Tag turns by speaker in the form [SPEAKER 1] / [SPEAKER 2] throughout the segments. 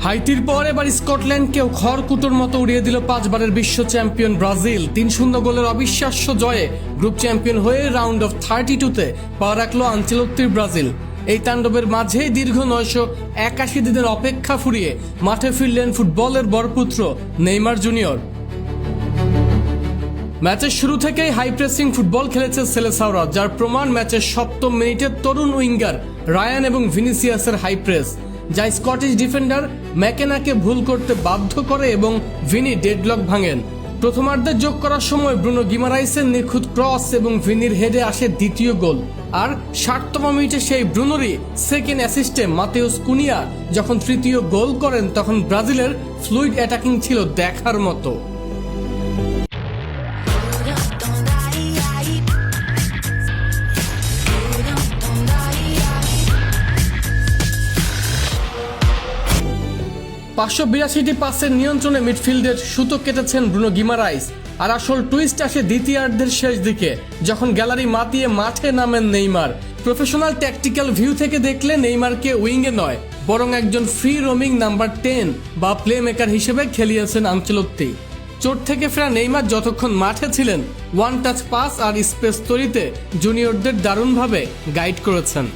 [SPEAKER 1] হাইতির পর এবার স্কটল্যান্ডকেও খড়কুটোর মতো উড়িয়ে দিল 5 বারের বিশ্ব চ্যাম্পিয়ন ব্রাজিল। 3-0 গোলের অবিশ্বাস্য জয়ে গ্রুপ চ্যাম্পিয়ন হয়ে রাউন্ড অফ 32-তে পা রাখল আনচেলত্তির ব্রাজিল। এই তাণ্ডবের মাঝেই দীর্ঘ 981 দিনের অপেক্ষা ফুরিয়ে মাঠে ফিরলেন ফুটবলের বরপুত্র নেইমার জুনিয়র। ম্যাচের শুরু থেকেই হাই প্রেসিং ফুটবল খেলেছে সেলেসাওরা, যার প্রমাণ ম্যাচের 7ম মিনিটে তরুণ উইঙ্গার রায়ান এবং ভিনিসিয়াসের হাই প্রেস, যা স্কটিশ ডিফেন্ডার ম্যাকেনাকে ভুল করতে বাধ্য করে এবং ভিনি ডেডলক ভাঙেন। প্রথমার্ধে যোগ করার সময় ব্রুনো গিমারাইসের নিখুঁত ক্রস এবং ভিনির হেডে আসে দ্বিতীয় গোল। আর 60তম মিনিটে সেই ব্রুনোরই সেকেন্ড অ্যাসিস্টে মাতেউস কুনিয়া যখন তৃতীয় গোল করেন, তখন ব্রাজিলের ফ্লুইড অ্যাটাকিং ছিল দেখার মতো। পাঁচশো 82টি পাসের নিয়ন্ত্রণে মিডফিল্ডের সুতো কেটেছেন ব্রুনো গিমারাইস। আর আসল টুইস্ট আসে দ্বিতীয়ার্ধের শেষ দিকে, যখন গ্যালারি মাতিয়ে মাঠে নামেন নেইমার। প্রফেশনাল ট্যাকটিক্যাল ভিউ থেকে দেখলে নেইমারকে উইংয়ে নয়, বরং একজন ফ্রি রোমিং নাম্বার 10 বা প্লে মেকার হিসেবে খেলিয়েছেন আনচেলত্তি। চোট থেকে ফেরা নেইমার যতক্ষণ মাঠে ছিলেন, ওয়ান টাচ পাস আর স্পেস তৈরিতে জুনিয়রদের দারুণভাবে গাইড করেছেন।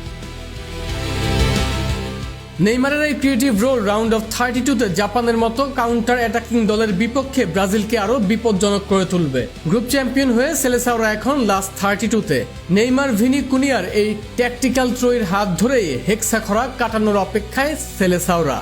[SPEAKER 1] নেইমারের এই ক্রিয়েটিভ রোল রাউন্ড অফ 32-তে জাপানের মতো কাউন্টার অ্যাটাকিং দলের বিপক্ষে ব্রাজিলকে আরও বিপজ্জনক করে তুলবে। গ্রুপ চ্যাম্পিয়ন হয়ে সেলেসাওরা এখন লাস্ট 32-তে। নেইমার, ভিনি, কুনিয়ার এই ট্যাকটিক্যাল ত্রয়ীর হাত ধরেই হেক্সা খরা কাটানোর অপেক্ষায় সেলেসাওরা।